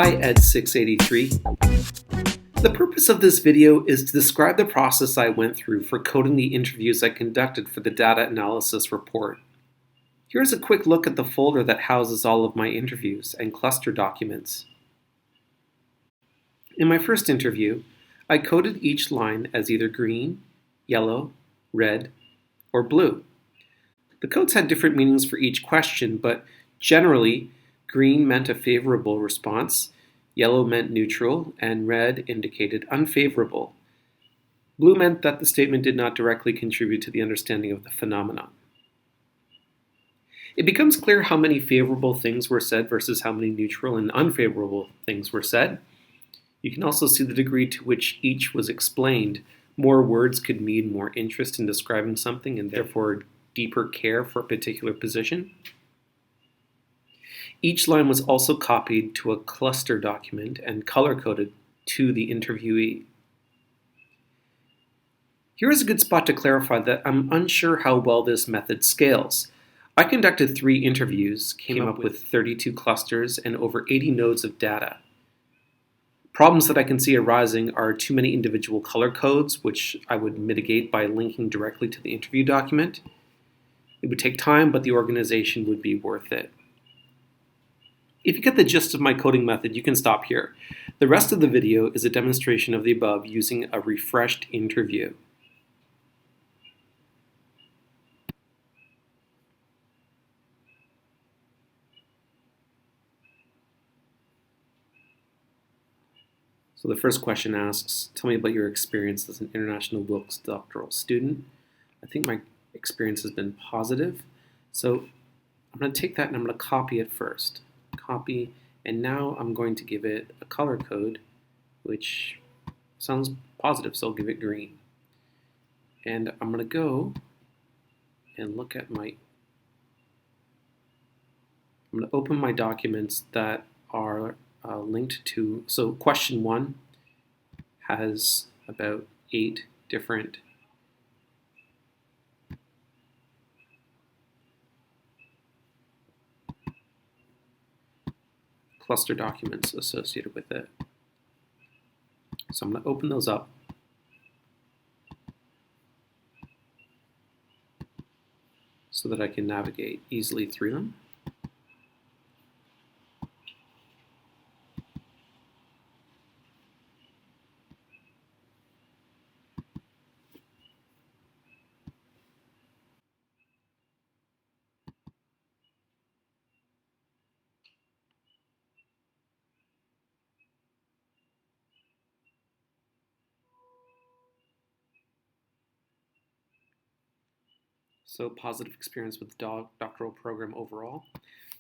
Hi ED683. The purpose of this video is to describe the process I went through for coding the interviews I conducted for the data analysis report. Here's a quick look at the folder that houses all of my interviews and cluster documents. In my first interview, I coded each line as either green, yellow, red, or blue. The codes had different meanings for each question, but generally, green meant a favorable response, yellow meant neutral, and red indicated unfavorable. Blue meant that the statement did not directly contribute to the understanding of the phenomenon. It becomes clear how many favorable things were said versus how many neutral and unfavorable things were said. You can also see the degree to which each was explained. More words could mean more interest in describing something and therefore deeper care for a particular position. Each line was also copied to a cluster document and color-coded to the interviewee. Here is a good spot to clarify that I'm unsure how well this method scales. I conducted 3 interviews, came up with 32 clusters and over 80 nodes of data. Problems that I can see arising are too many individual color codes, which I would mitigate by linking directly to the interview document. It would take time, but the organization would be worth it. If you get the gist of my coding method, you can stop here. The rest of the video is a demonstration of the above using a refreshed interview. So the first question asks, tell me about your experience as an international Wilkes doctoral student. I think my experience has been positive. So I'm going to take that and I'm going to copy it first. Copy, and now I'm going to give it a color code, which sounds positive, so I'll give it green. And I'm going to go and look at I'm going to open my documents that are linked to, so question 1 has about 8 different cluster documents associated with it. So I'm going to open those up. So that I can navigate easily through them. So positive experience with the doctoral program overall.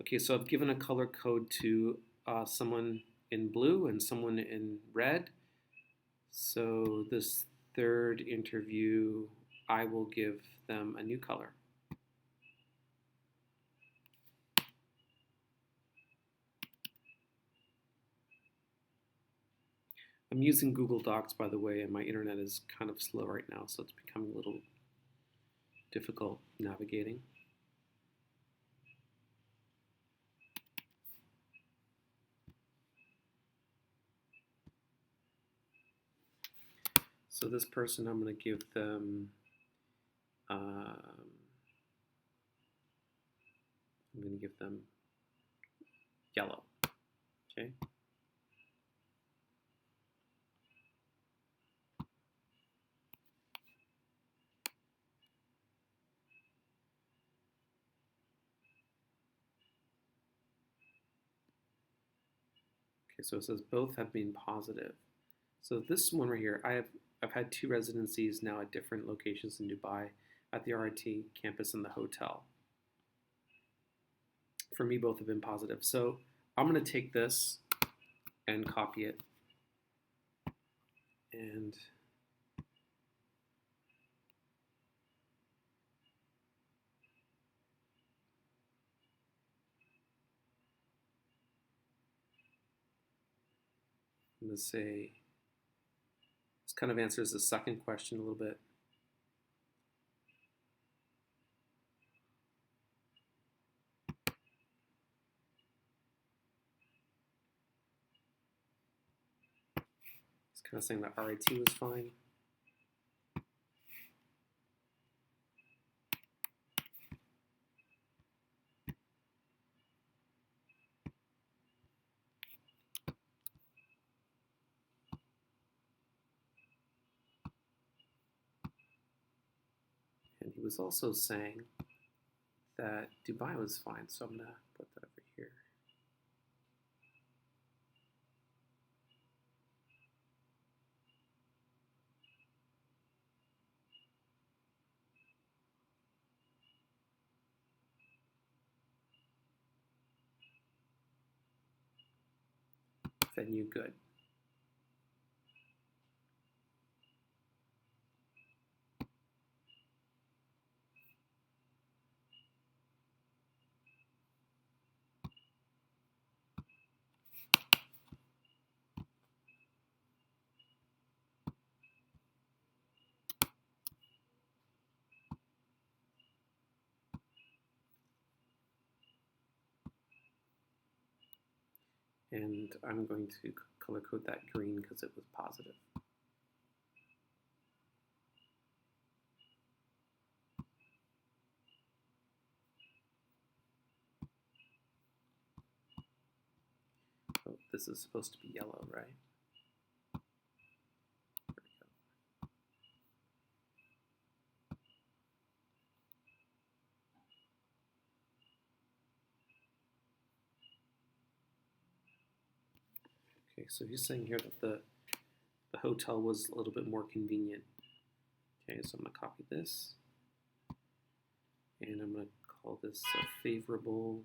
Okay, so I've given a color code to someone in blue and someone in red. So this third interview, I will give them a new color. I'm using Google Docs, by the way, and my internet is kind of slow right now, so it's becoming a little difficult navigating. So this person, I'm going to give them, yellow. Okay. Okay, so it says both have been positive. So this one right here, I've had 2 residencies now at different locations in Dubai, at the RIT campus and the hotel. For me, both have been positive. So I'm going to take this and copy it. And I'm going to say, this kind of answers the second question a little bit. kind of saying that RIT was fine. And he was also saying that Dubai was fine, so I'm going to put that over here. Venue good. And I'm going to color code that green because it was positive. Oh, this is supposed to be yellow, right? There we go. Okay, so he's saying here that the hotel was a little bit more convenient. Okay, so I'm going to copy this, and I'm going to call this a favorable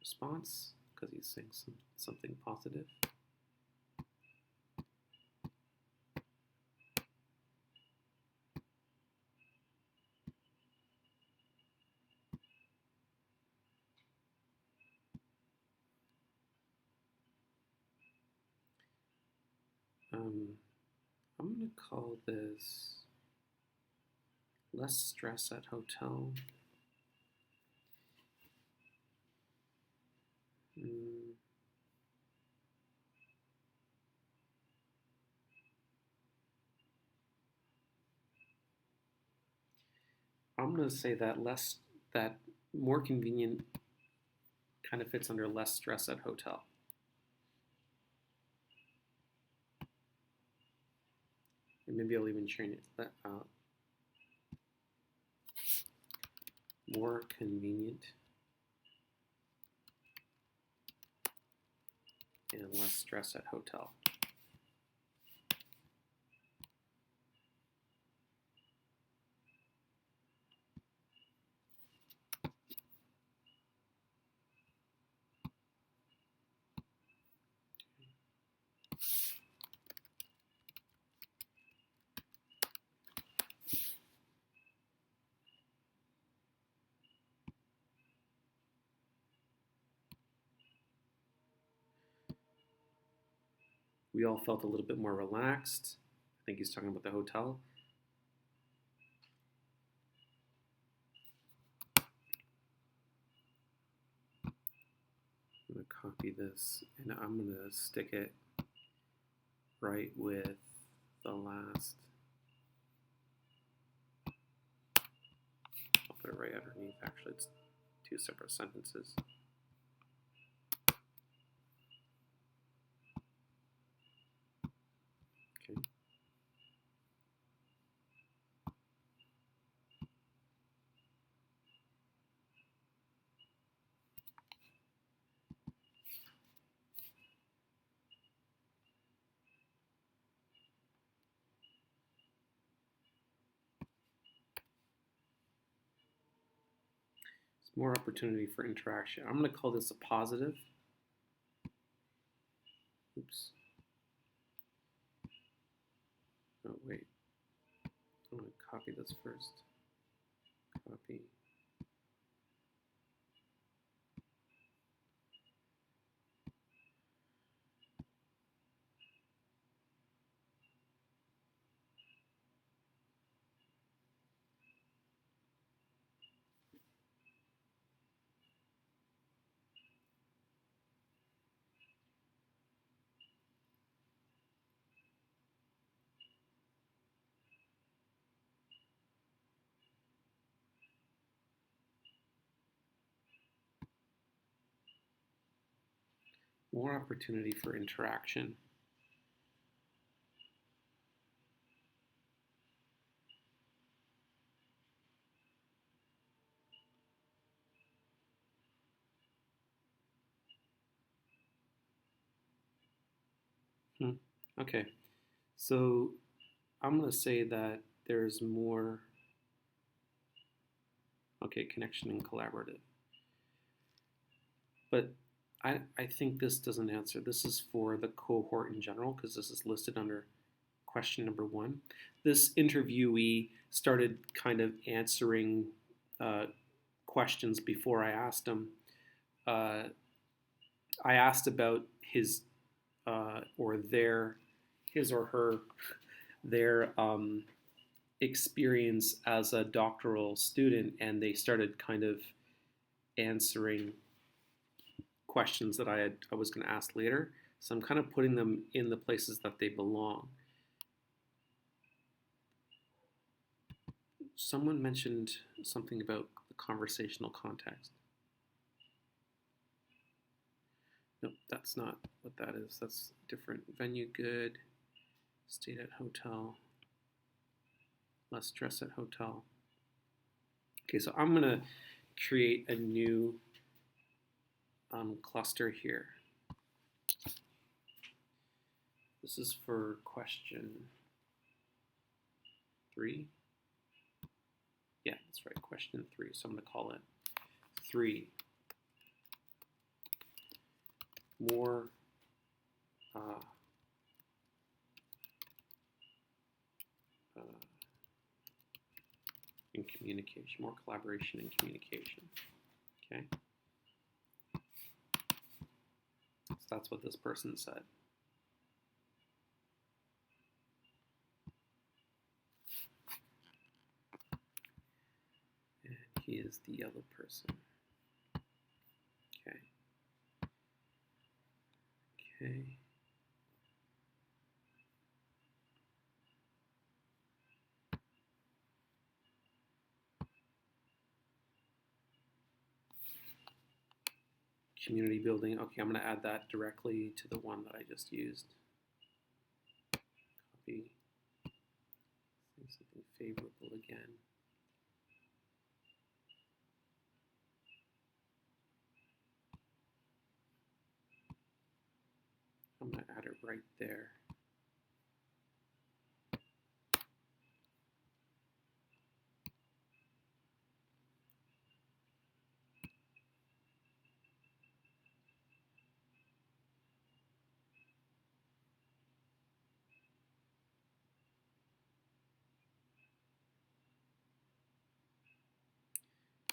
response because he's saying something positive. I'm going to call this less stress at hotel. I'm going to say that more convenient kind of fits under less stress at hotel. And maybe I'll even change that out. More convenient and less stress at hotel. We all felt a little bit more relaxed. I think he's talking about the hotel. I'm going to copy this, and I'm going to stick it right with the last. I'll put it right underneath. Actually, it's two separate sentences. Okay. More opportunity for interaction. I'm going to call this a positive. Oops. Oh, wait. I'm going to copy this first. Copy. More opportunity for interaction. Okay, so I'm going to say that there's more, connection and collaborative. But I think this doesn't answer. This is for the cohort in general because this is listed under question number 1. This interviewee started kind of answering questions before I asked him. I asked about his or their, his or her, their experience as a doctoral student, and they started kind of answering questions that I was going to ask later. So I'm kind of putting them in the places that they belong. Someone mentioned something about the conversational context. No, that's not what that is. That's different. Venue good, stayed at hotel, less stress at hotel. Okay, so I'm going to create a new cluster here. This is for question 3. Yeah, that's right, question 3. So I'm going to call it 3. More in communication, more collaboration and communication. Okay. So that's what this person said. And he is the other person. Okay. Okay. Community building. Okay, I'm going to add that directly to the one that I just used. Copy. Say something favorable again. I'm going to add it right there.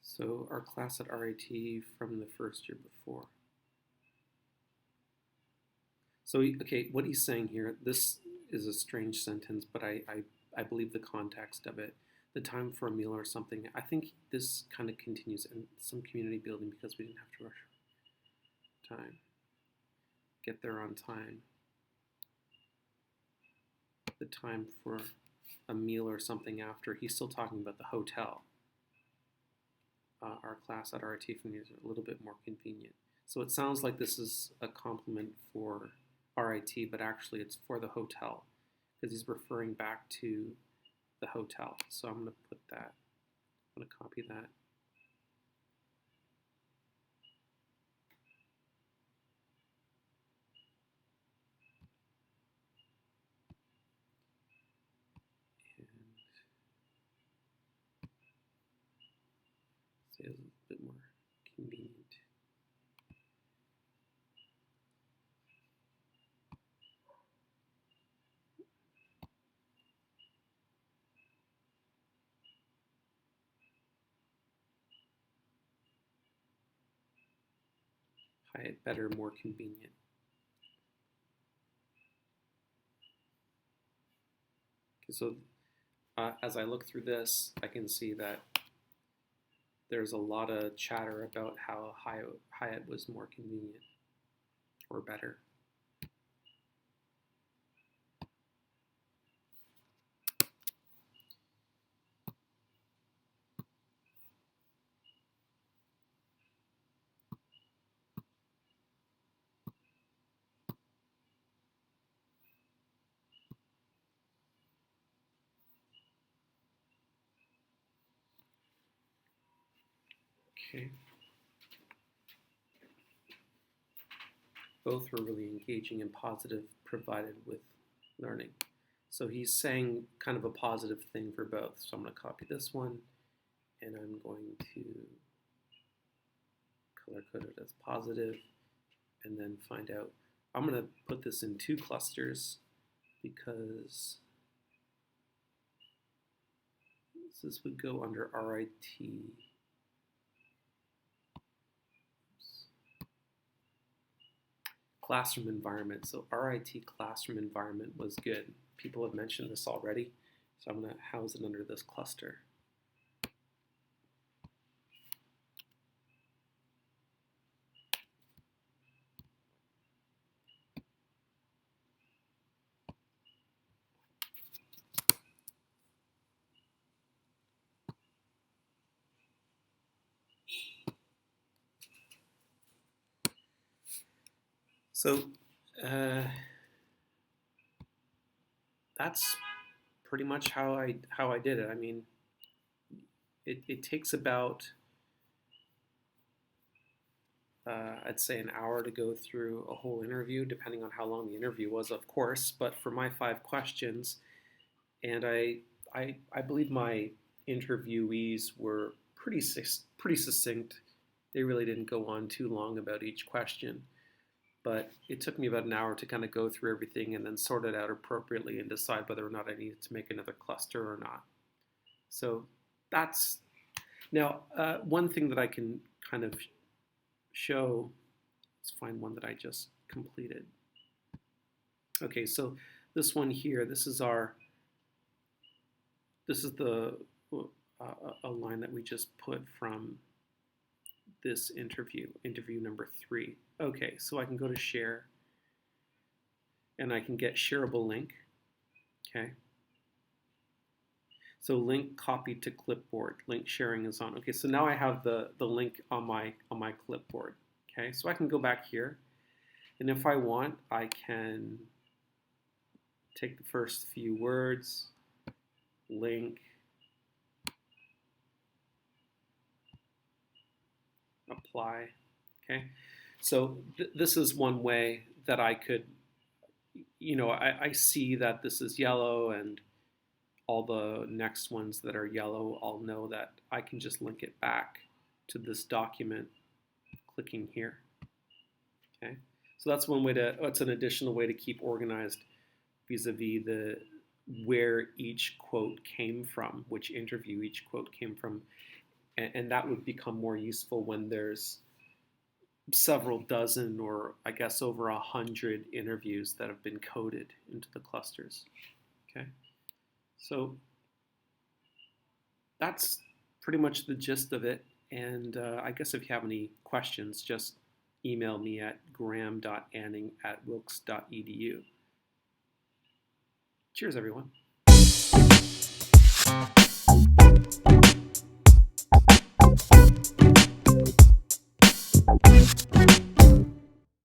So our class at RIT from the first year before. So, okay, what he's saying here, this is a strange sentence, but I believe the context of it. The time for a meal or something. I think this kind of continues in some community building because we didn't have to rush time. Get there on time. The time for a meal or something after. He's still talking about the hotel. Our class at RIT from years are a little bit more convenient. So it sounds like this is a compliment for RIT, but actually it's for the hotel because he's referring back to the hotel. So I'm going to put that, I'm going to copy that. And say it's a bit more convenient. Hyatt, better, more convenient. Okay, so as I look through this, I can see that there's a lot of chatter about how Hyatt was more convenient or better. Okay. Both were really engaging and positive, provided with learning. So he's saying kind of a positive thing for both. So I'm going to copy this one, and I'm going to color code it as positive, and then find out. I'm going to put this in 2 clusters because this would go under RIT. Classroom environment. So RIT classroom environment was good. People have mentioned this already, so I'm going to house it under this cluster. So that's pretty much how I did it. I mean, it takes about I'd say an hour to go through a whole interview, depending on how long the interview was, of course. But for my 5 questions, and I believe my interviewees were pretty succinct. They really didn't go on too long about each question. But it took me about an hour to kind of go through everything and then sort it out appropriately and decide whether or not I needed to make another cluster or not. So that's, now one thing that I can kind of show, let's find one that I just completed. Okay, so this one here, this is the a line that we just put from this interview number 3. Okay, so I can go to share, and I can get shareable link. Okay. So link copied to clipboard. Link sharing is on. Okay, so now I have the link on my clipboard. Okay, so I can go back here, and if I want, I can take the first few words, link, apply. Okay, so this is one way that I could, I see that this is yellow, and all the next ones that are yellow, I'll know that I can just link it back to this document, clicking here. Okay, so that's one way it's an additional way to keep organized vis-a-vis where each quote came from, which interview each quote came from, and that would become more useful when there's several dozen, or I guess over 100 interviews that have been coded into the clusters. Okay, so that's pretty much the gist of it. And I guess if you have any questions, just email me at graham.anning@wilkes.edu. Cheers, everyone.